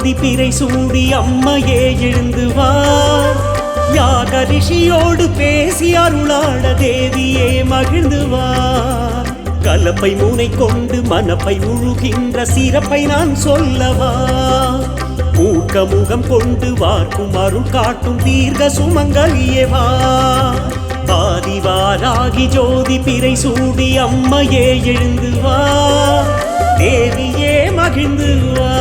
ஜோதி பிறை சூடி அம்மையே எழுந்து வா யாக ரிஷியோடு பேசி அருளாட தேவியே மகிழ்ந்து வா கலப்பை மூனை கொண்டு மனப்பை உழுகின்ற சிறப்பை நான் சொல்லவா மூக்க முகம் கொண்டு வார்க்கும் அருள் காட்டும் தீர்க்க சுமங்கலியேவா ஆதிவாராகி ஜோதி பிறை சூடி அம்மையே எழுந்து வா தேவியே மகிழ்ந்து வா